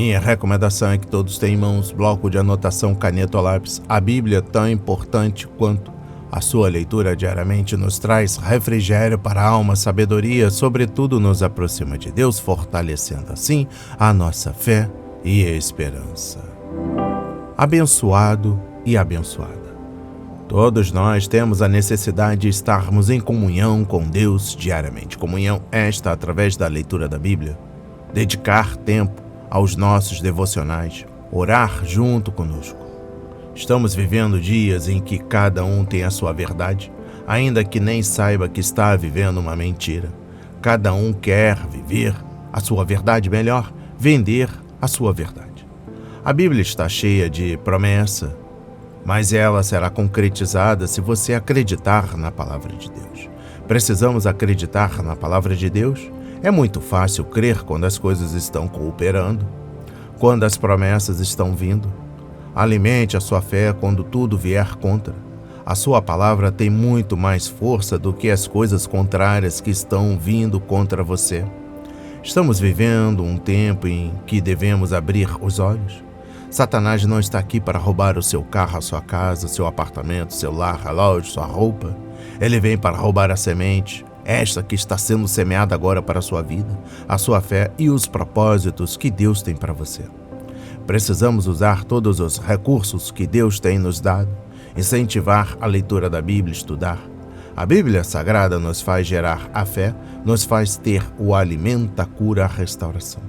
Minha recomendação é que todos tenham em mãos bloco de anotação, caneta ou lápis. A Bíblia, tão importante quanto a sua leitura diariamente, nos traz refrigério para a alma, sabedoria, sobretudo nos aproxima de Deus, fortalecendo assim a nossa fé e esperança. Abençoado e abençoada. Todos nós temos a necessidade de estarmos em comunhão com Deus diariamente. Comunhão esta através da leitura da Bíblia. Dedicar tempo aos nossos devocionais, orar junto conosco. Estamos vivendo dias em que cada um tem a sua verdade, ainda que nem saiba que está vivendo uma mentira. Cada um quer viver a sua verdade melhor, vender a sua verdade. A Bíblia está cheia de promessa, mas ela será concretizada se você acreditar na palavra de Deus. Precisamos acreditar na palavra de Deus. É muito fácil crer quando as coisas estão cooperando, quando as promessas estão vindo. Alimente a sua fé quando tudo vier contra. A sua palavra tem muito mais força do que as coisas contrárias que estão vindo contra você. Estamos vivendo um tempo em que devemos abrir os olhos. Satanás não está aqui para roubar o seu carro, a sua casa, seu apartamento, seu lar, relógio, sua roupa. Ele vem para roubar a semente, esta que está sendo semeada agora para a sua vida, a sua fé e os propósitos que Deus tem para você. Precisamos usar todos os recursos que Deus tem nos dado, incentivar a leitura da Bíblia, estudar. A Bíblia Sagrada nos faz gerar a fé, nos faz ter o alimento, a cura, a restauração.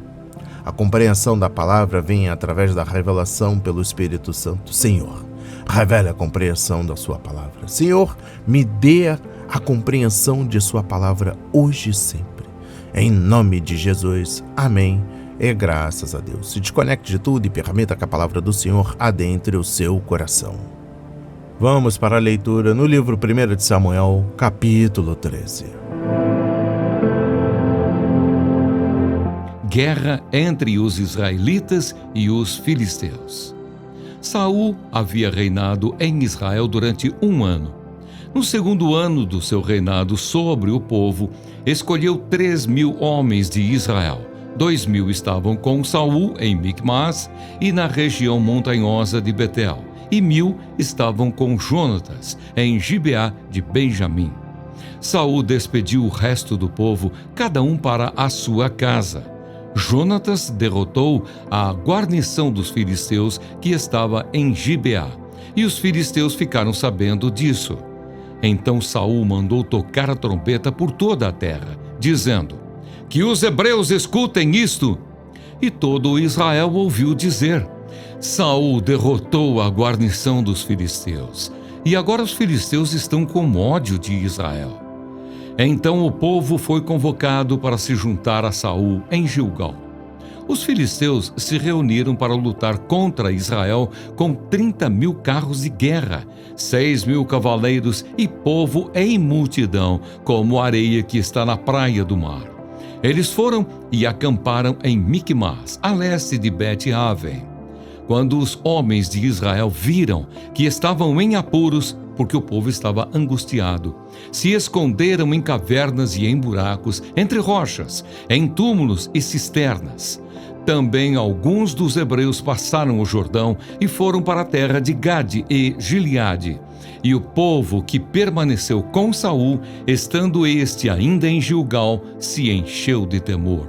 A compreensão da palavra vem através da revelação pelo Espírito Santo. Senhor, revele a compreensão da sua palavra. Senhor, me dê a compreensão de sua palavra hoje e sempre. Em nome de Jesus. Amém. E graças a Deus. Se desconecte de tudo e permita que a palavra do Senhor adentre o seu coração. Vamos para a leitura no livro 1 de Samuel, capítulo 13. Guerra entre os israelitas e os filisteus. Saul havia reinado em Israel durante 1 ano. No segundo ano do seu reinado sobre o povo, escolheu 3.000 homens de Israel. 2.000 estavam com Saul em Micmas e na região montanhosa de Betel, e 1.000 estavam com Jonatas em Gibeá de Benjamim. Saul despediu o resto do povo, cada um para a sua casa. Jonatas derrotou a guarnição dos filisteus que estava em Gibeá, e os filisteus ficaram sabendo disso. Então Saul mandou tocar a trombeta por toda a terra, dizendo: "Que os hebreus escutem isto!" E todo Israel ouviu dizer: Saul derrotou a guarnição dos filisteus, e agora os filisteus estão com ódio de Israel. Então o povo foi convocado para se juntar a Saul em Gilgal. Os filisteus se reuniram para lutar contra Israel com 30.000 carros de guerra, 6.000 cavaleiros e povo em multidão, como a areia que está na praia do mar. Eles foram e acamparam em Micmas, a leste de Bet-Aven. Quando os homens de Israel viram que estavam em apuros, porque o povo estava angustiado, se esconderam em cavernas e em buracos, entre rochas, em túmulos e cisternas. Também alguns dos hebreus passaram o Jordão e foram para a terra de Gade e Gileade. E o povo que permaneceu com Saul, estando este ainda em Gilgal, se encheu de temor.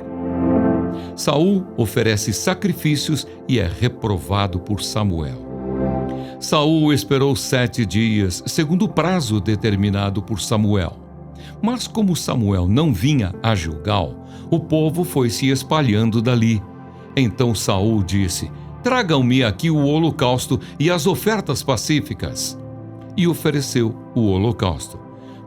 Saul oferece sacrifícios e é reprovado por Samuel. Saul esperou 7 dias, segundo o prazo determinado por Samuel. Mas como Samuel não vinha a Gilgal, o povo foi se espalhando dali. Então Saul disse: "Tragam-me aqui o holocausto e as ofertas pacíficas." E ofereceu o holocausto.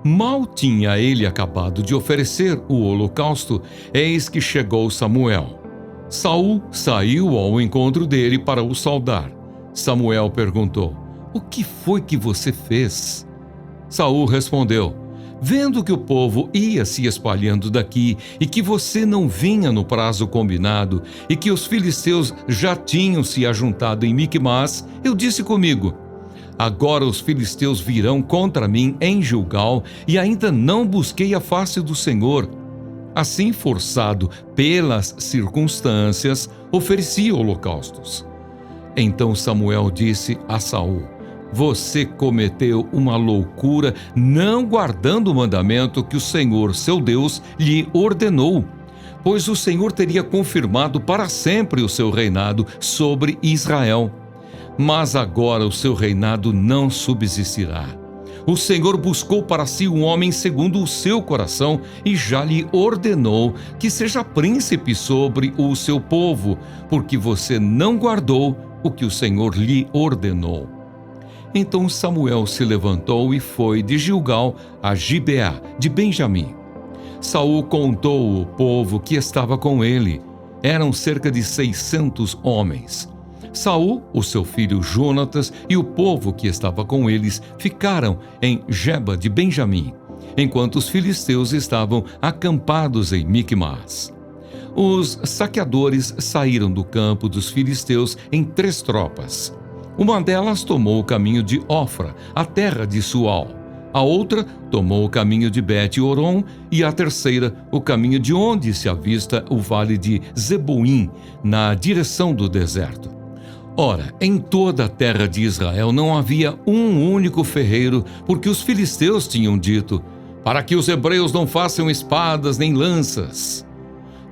Mal tinha ele acabado de oferecer o holocausto, eis que chegou Samuel. Saul saiu ao encontro dele para o saudar. Samuel perguntou: "O que foi que você fez?" Saul respondeu: "Vendo que o povo ia se espalhando daqui e que você não vinha no prazo combinado e que os filisteus já tinham se ajuntado em Micmas, eu disse comigo: agora os filisteus virão contra mim em Gilgal e ainda não busquei a face do Senhor." Assim, forçado pelas circunstâncias, oferecia holocaustos. Então Samuel disse a Saul: você cometeu uma loucura não guardando o mandamento que o Senhor, seu Deus, lhe ordenou, pois o Senhor teria confirmado para sempre o seu reinado sobre Israel. Mas agora o seu reinado não subsistirá. O Senhor buscou para si um homem segundo o seu coração e já lhe ordenou que seja príncipe sobre o seu povo, porque você não guardou o que o Senhor lhe ordenou. Então Samuel se levantou e foi de Gilgal a Gibeá de Benjamim. Saul contou o povo que estava com ele. Eram cerca de 600 homens. Saul, o seu filho Jonatas e o povo que estava com eles ficaram em Geba de Benjamim, enquanto os filisteus estavam acampados em Micmas. Os saqueadores saíram do campo dos filisteus em 3 tropas. Uma delas tomou o caminho de Ofra, a terra de Sual. A outra tomou o caminho de Bet-Horon e a terceira o caminho de onde se avista o vale de Zeboim, na direção do deserto. Ora, em toda a terra de Israel não havia um único ferreiro, porque os filisteus tinham dito: para que os hebreus não façam espadas nem lanças.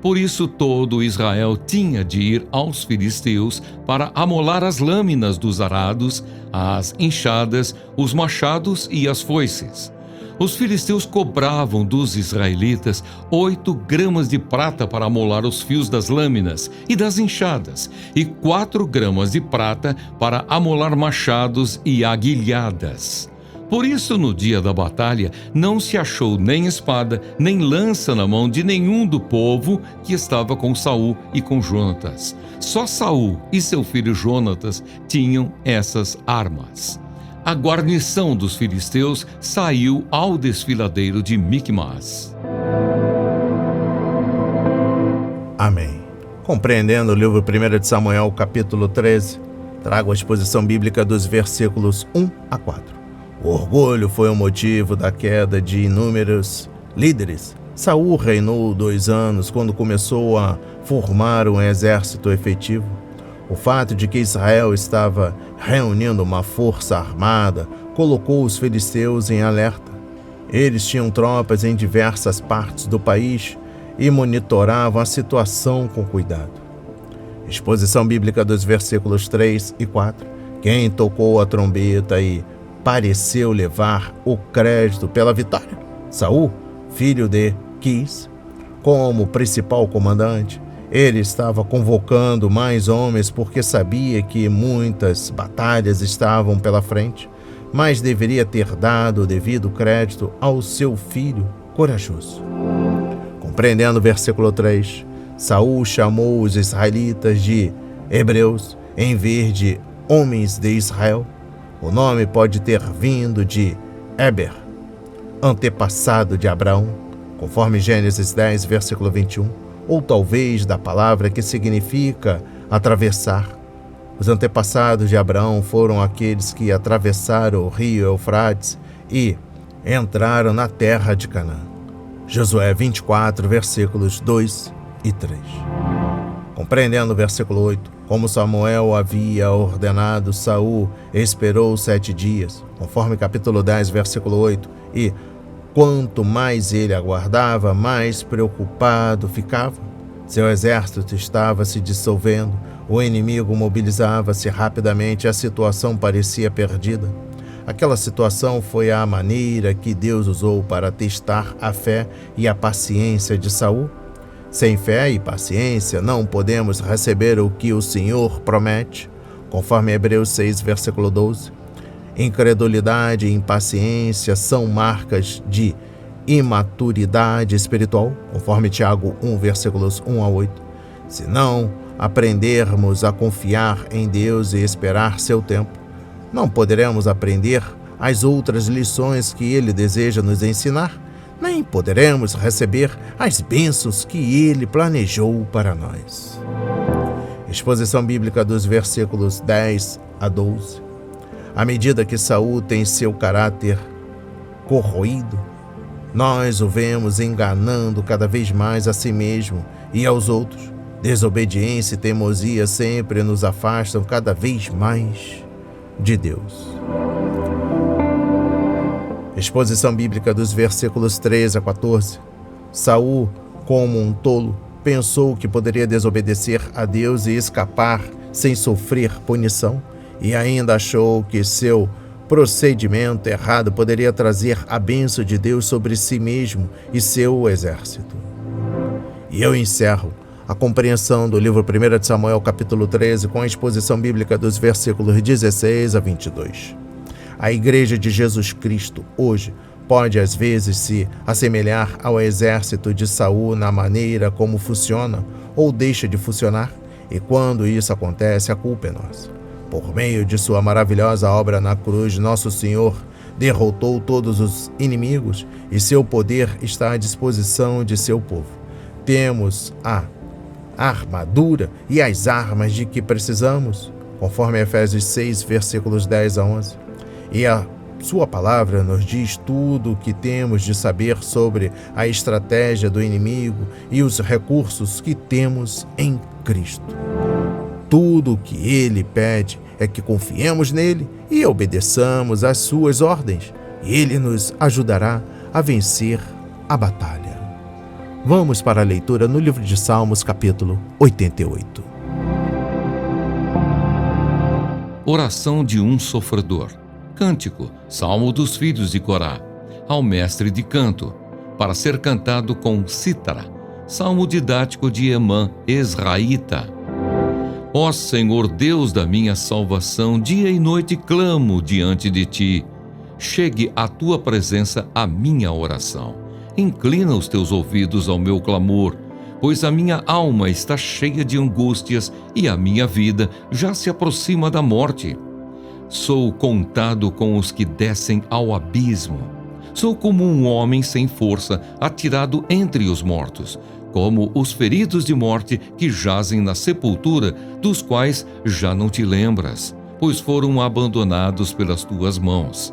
Por isso todo Israel tinha de ir aos filisteus para amolar as lâminas dos arados, as enxadas, os machados e as foices. Os filisteus cobravam dos israelitas 8 gramas de prata para amolar os fios das lâminas e das enxadas, e 4 gramas de prata para amolar machados e aguilhadas. Por isso, no dia da batalha, não se achou nem espada, nem lança na mão de nenhum do povo que estava com Saul e com Jonatas. Só Saul e seu filho Jonatas tinham essas armas. A guarnição dos filisteus saiu ao desfiladeiro de Micmas. Amém. Compreendendo o livro 1 de Samuel, capítulo 13, trago a exposição bíblica dos versículos 1 a 4. O orgulho foi o motivo da queda de inúmeros líderes. Saul reinou 2 anos quando começou a formar um exército efetivo. O fato de que Israel estava reunindo uma força armada colocou os filisteus em alerta. Eles tinham tropas em diversas partes do país e monitoravam a situação com cuidado. Exposição bíblica dos versículos 3 e 4. Quem tocou a trombeta e pareceu levar o crédito pela vitória? Saul, filho de Quis. Como principal comandante, ele estava convocando mais homens porque sabia que muitas batalhas estavam pela frente, mas deveria ter dado o devido crédito ao seu filho corajoso. Compreendendo o versículo 3, Saul chamou os israelitas de hebreus em vez de homens de Israel. O nome pode ter vindo de Eber, antepassado de Abraão, conforme Gênesis 10, versículo 21, ou talvez da palavra que significa atravessar. Os antepassados de Abraão foram aqueles que atravessaram o rio Eufrates e entraram na terra de Canaã. Josué 24, versículos 2 e 3. Compreendendo o versículo 8, como Samuel havia ordenado, Saul esperou 7 dias, conforme capítulo 10, versículo 8, e quanto mais ele aguardava, mais preocupado ficava. Seu exército estava se dissolvendo, o inimigo mobilizava-se rapidamente, a situação parecia perdida. Aquela situação foi a maneira que Deus usou para testar a fé e a paciência de Saul. Sem fé e paciência, não podemos receber o que o Senhor promete, conforme Hebreus 6, versículo 12. Incredulidade e impaciência são marcas de imaturidade espiritual, conforme Tiago 1, versículos 1 a 8. Se não aprendermos a confiar em Deus e esperar seu tempo, não poderemos aprender as outras lições que Ele deseja nos ensinar, nem poderemos receber as bênçãos que Ele planejou para nós. Exposição bíblica dos versículos 10 a 12. À medida que Saul tem seu caráter corroído, nós o vemos enganando cada vez mais a si mesmo e aos outros. Desobediência e teimosia sempre nos afastam cada vez mais de Deus. Exposição bíblica dos versículos 13 a 14. Saul, como um tolo, pensou que poderia desobedecer a Deus e escapar sem sofrer punição, e ainda achou que seu procedimento errado poderia trazer a bênção de Deus sobre si mesmo e seu exército. E eu encerro a compreensão do livro 1 de Samuel, capítulo 13, com a exposição bíblica dos versículos 16 a 22. A Igreja de Jesus Cristo, hoje, pode às vezes se assemelhar ao exército de Saul na maneira como funciona ou deixa de funcionar, e quando isso acontece, a culpa é nossa. Por meio de sua maravilhosa obra na cruz, nosso Senhor derrotou todos os inimigos e seu poder está à disposição de seu povo. Temos a armadura e as armas de que precisamos, conforme Efésios 6, versículos 10 a 11. E a sua palavra nos diz tudo o que temos de saber sobre a estratégia do inimigo e os recursos que temos em Cristo. Tudo o que ele pede é que confiemos nele e obedeçamos às suas ordens, e ele nos ajudará a vencer a batalha. Vamos para a leitura no livro de Salmos, capítulo 88. Oração de um sofredor. Cântico, Salmo dos filhos de Corá, ao mestre de canto, para ser cantado com cítara. Salmo didático de Emã, Ezraíta. Ó Senhor Deus da minha salvação, dia e noite clamo diante de ti. Chegue à tua presença a minha oração. Inclina os teus ouvidos ao meu clamor, pois a minha alma está cheia de angústias e a minha vida já se aproxima da morte. Sou contado com os que descem ao abismo. Sou como um homem sem força, atirado entre os mortos, como os feridos de morte que jazem na sepultura, dos quais já não te lembras, pois foram abandonados pelas tuas mãos.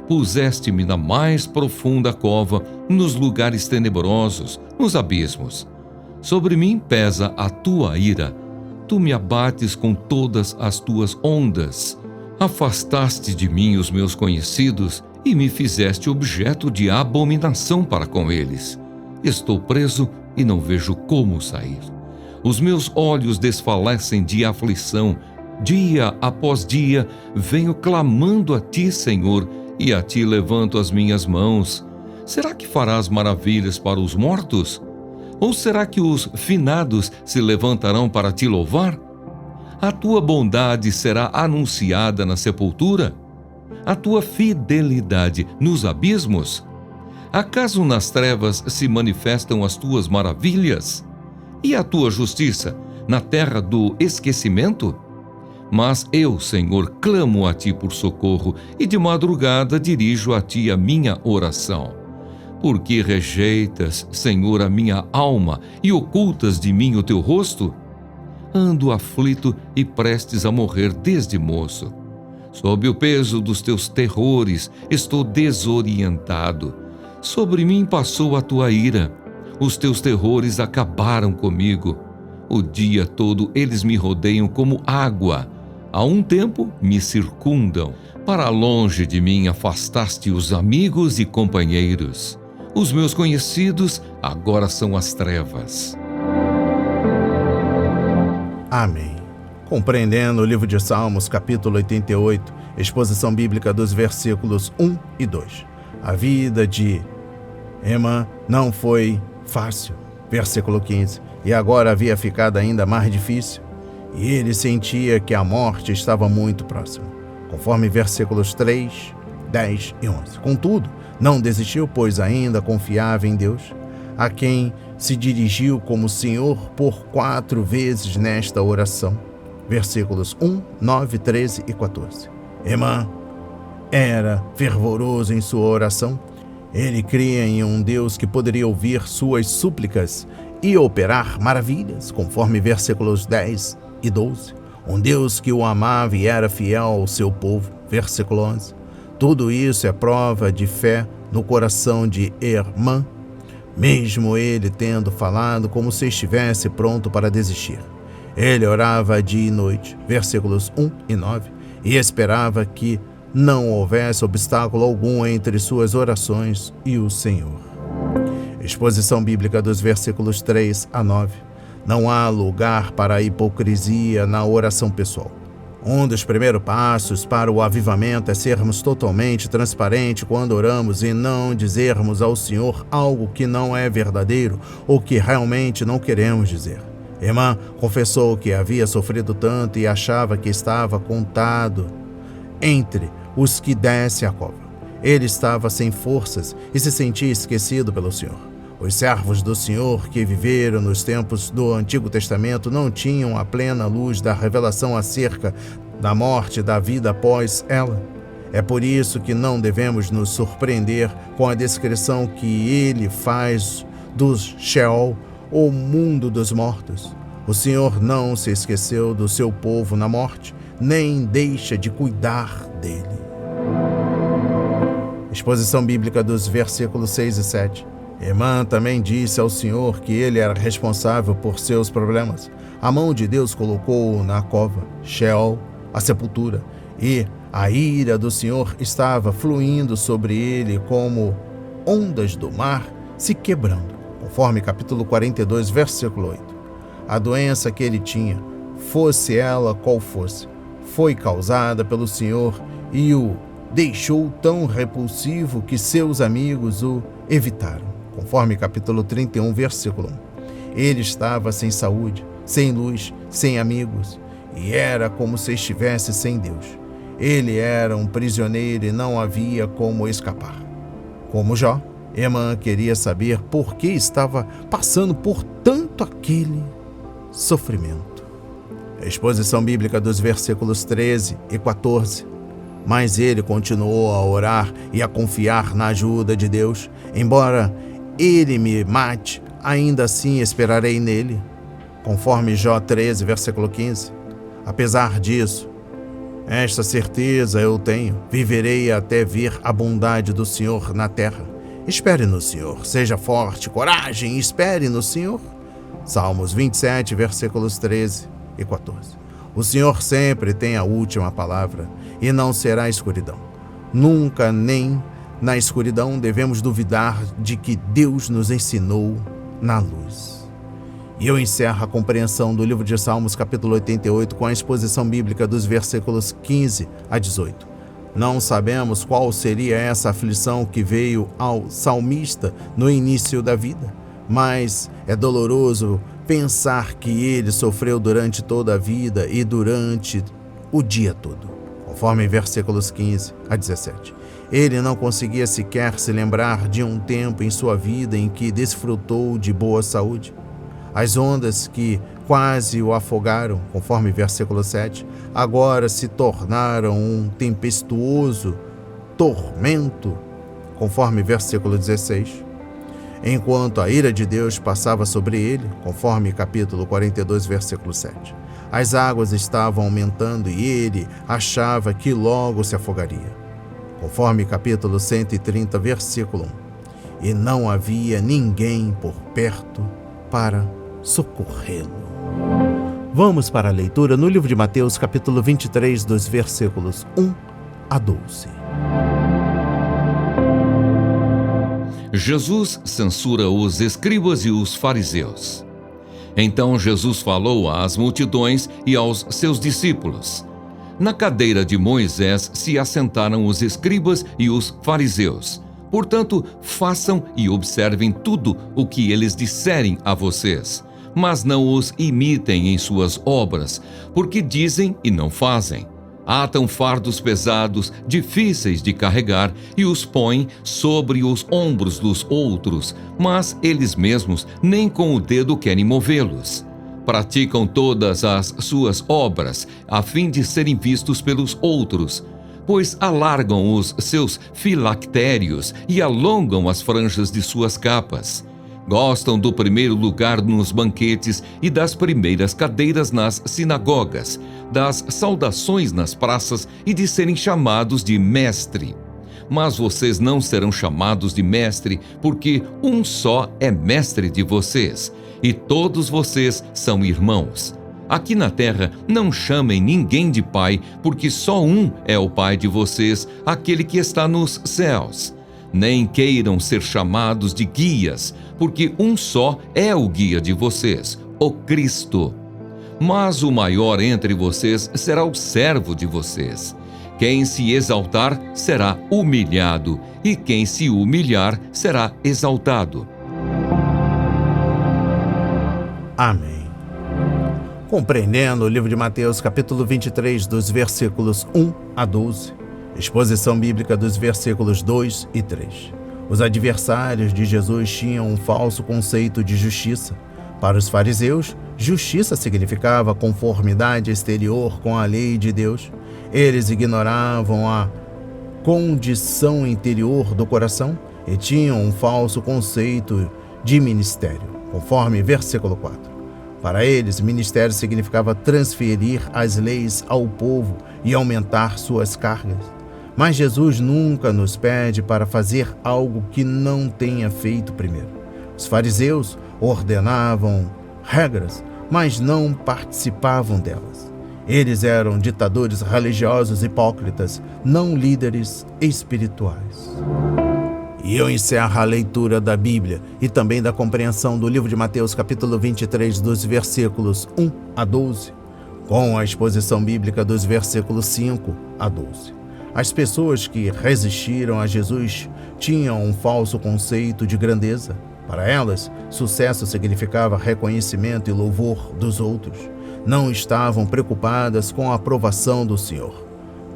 Puseste-me na mais profunda cova, nos lugares tenebrosos, nos abismos. Sobre mim pesa a tua ira. Tu me abates com todas as tuas ondas. Afastaste de mim os meus conhecidos e me fizeste objeto de abominação para com eles. Estou preso e não vejo como sair. Os meus olhos desfalecem de aflição. Dia após dia venho clamando a ti, Senhor, e a ti levanto as minhas mãos. Será que farás maravilhas para os mortos? Ou será que os finados se levantarão para te louvar? A tua bondade será anunciada na sepultura? A tua fidelidade nos abismos? Acaso nas trevas se manifestam as tuas maravilhas? E a tua justiça na terra do esquecimento? Mas eu, Senhor, clamo a ti por socorro, e de madrugada dirijo a ti a minha oração. Por que rejeitas, Senhor, a minha alma e ocultas de mim o teu rosto? Ando aflito e prestes a morrer desde moço. Sob o peso dos teus terrores, estou desorientado. Sobre mim passou a tua ira. Os teus terrores acabaram comigo. O dia todo eles me rodeiam como água. A um tempo me circundam. Para longe de mim afastaste os amigos e companheiros. Os meus conhecidos agora são as trevas. Amém. Compreendendo o livro de Salmos, capítulo 88, exposição bíblica dos versículos 1 e 2. A vida de Emã não foi fácil. Versículo 15. E agora havia ficado ainda mais difícil. E ele sentia que a morte estava muito próxima. Conforme versículos 3, 10 e 11. Contudo, não desistiu, pois ainda confiava em Deus, a quem se dirigiu como Senhor por 4 vezes nesta oração. Versículos 1, 9, 13 e 14. Emã era fervoroso em sua oração. Ele cria em um Deus que poderia ouvir suas súplicas e operar maravilhas, conforme versículos 10 e 12. Um Deus que o amava e era fiel ao seu povo. Versículo 11. Tudo isso é prova de fé no coração de Emã. mesmo ele tendo falado como se estivesse pronto para desistir. Ele orava dia e noite, versículos 1 e 9, e esperava que não houvesse obstáculo algum entre suas orações e o Senhor. Exposição bíblica dos versículos 3 a 9. Não há lugar para a hipocrisia na oração pessoal. Um dos primeiros passos para o avivamento é sermos totalmente transparentes quando oramos e não dizermos ao Senhor algo que não é verdadeiro ou que realmente não queremos dizer. Irmã confessou que havia sofrido tanto e achava que estava contado entre os que descem a cova. Ele estava sem forças e se sentia esquecido pelo Senhor. Os servos do Senhor que viveram nos tempos do Antigo Testamento não tinham a plena luz da revelação acerca da morte e da vida após ela. É por isso que não devemos nos surpreender com a descrição que ele faz do Sheol, o mundo dos mortos. O Senhor não se esqueceu do seu povo na morte, nem deixa de cuidar dele. Exposição bíblica dos versículos 6 e 7. Irmã também disse ao Senhor que ele era responsável por seus problemas. A mão de Deus colocou-o na cova, Sheol, a sepultura, e a ira do Senhor estava fluindo sobre ele como ondas do mar se quebrando, conforme capítulo 42, versículo 8. A doença que ele tinha, fosse ela qual fosse, foi causada pelo Senhor e o deixou tão repulsivo que seus amigos o evitaram. Conforme capítulo 31, versículo 1. Ele estava sem saúde, sem luz, sem amigos, e era como se estivesse sem Deus. Ele era um prisioneiro e não havia como escapar. Como Jó, Emã queria saber por que estava passando por tanto aquele sofrimento. Exposição bíblica dos versículos 13 e 14. Mas ele continuou a orar e a confiar na ajuda de Deus. Embora ele me mate, ainda assim esperarei nele. Conforme Jó 13, versículo 15. Apesar disso, esta certeza eu tenho, viverei até ver a bondade do Senhor na terra. Espere no Senhor, seja forte, coragem, espere no Senhor. Salmos 27, versículos 13 e 14. O Senhor sempre tem a última palavra e não será escuridão. Nunca, nem na escuridão, devemos duvidar de que Deus nos ensinou na luz. E eu encerro a compreensão do livro de Salmos, capítulo 88, com a exposição bíblica dos versículos 15 a 18. Não sabemos qual seria essa aflição que veio ao salmista no início da vida, mas é doloroso pensar que ele sofreu durante toda a vida e durante o dia todo. Conforme versículos 15 a 17. Ele não conseguia sequer se lembrar de um tempo em sua vida em que desfrutou de boa saúde. As ondas que quase o afogaram, conforme versículo 7, agora se tornaram um tempestuoso tormento, conforme versículo 16. Enquanto a ira de Deus passava sobre ele, conforme capítulo 42, versículo 7. As águas estavam aumentando e ele achava que logo se afogaria. Conforme capítulo 130, versículo 1. E não havia ninguém por perto para socorrê-lo. Vamos para a leitura no livro de Mateus, capítulo 23, dos versículos 1 a 12. Jesus censura os escribas e os fariseus. Então Jesus falou às multidões e aos seus discípulos. Na cadeira de Moisés se assentaram os escribas e os fariseus. Portanto, façam e observem tudo o que eles disserem a vocês, mas não os imitem em suas obras, porque dizem e não fazem. Atam fardos pesados, difíceis de carregar, e os põem sobre os ombros dos outros, mas eles mesmos nem com o dedo querem movê-los. Praticam todas as suas obras, a fim de serem vistos pelos outros, pois alargam os seus filactérios e alongam as franjas de suas capas. Gostam do primeiro lugar nos banquetes e das primeiras cadeiras nas sinagogas, das saudações nas praças e de serem chamados de mestre. Mas vocês não serão chamados de mestre, porque um só é mestre de vocês, e todos vocês são irmãos. Aqui na terra, não chamem ninguém de pai, porque só um é o pai de vocês, aquele que está nos céus. Nem queiram ser chamados de guias, porque um só é o guia de vocês, o Cristo. Mas o maior entre vocês será o servo de vocês. Quem se exaltar será humilhado, e quem se humilhar será exaltado. Amém. Compreendendo o livro de Mateus, capítulo 23, dos versículos 1 a 12, exposição bíblica dos versículos 2 e 3. Os adversários de Jesus tinham um falso conceito de justiça. Para os fariseus, justiça significava conformidade exterior com a lei de Deus. Eles ignoravam a condição interior do coração e tinham um falso conceito de ministério, conforme versículo 4. Para eles, ministério significava transferir as leis ao povo e aumentar suas cargas. Mas Jesus nunca nos pede para fazer algo que não tenha feito primeiro. Os fariseus ordenavam regras, mas não participavam delas. Eles eram ditadores religiosos hipócritas, não líderes espirituais. E eu encerro a leitura da Bíblia e também da compreensão do livro de Mateus, capítulo 23, dos versículos 1 a 12, com a exposição bíblica dos versículos 5 a 12. As pessoas que resistiram a Jesus tinham um falso conceito de grandeza. Para elas, sucesso significava reconhecimento e louvor dos outros. Não estavam preocupadas com a aprovação do Senhor.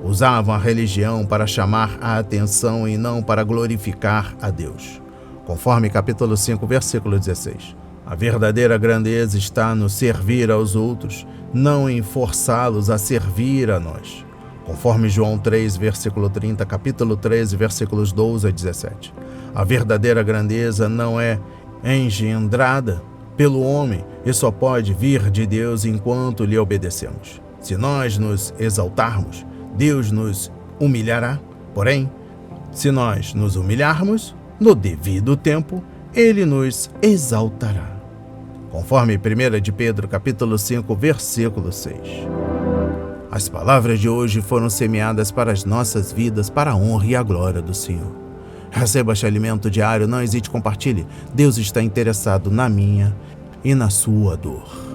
Usavam a religião para chamar a atenção e não para glorificar a Deus. Conforme capítulo 5, versículo 16. A verdadeira grandeza está no servir aos outros, não em forçá-los a servir a nós. Conforme João 3, versículo 30, capítulo 13, versículos 12 a 17. A verdadeira grandeza não é engendrada pelo homem e só pode vir de Deus enquanto lhe obedecemos. Se nós nos exaltarmos, Deus nos humilhará. Porém, se nós nos humilharmos, no devido tempo, Ele nos exaltará. Conforme 1 de Pedro, capítulo 5, versículo 6. As palavras de hoje foram semeadas para as nossas vidas, para a honra e a glória do Senhor. Receba este alimento diário, não hesite, compartilhe. Deus está interessado na minha e na sua dor.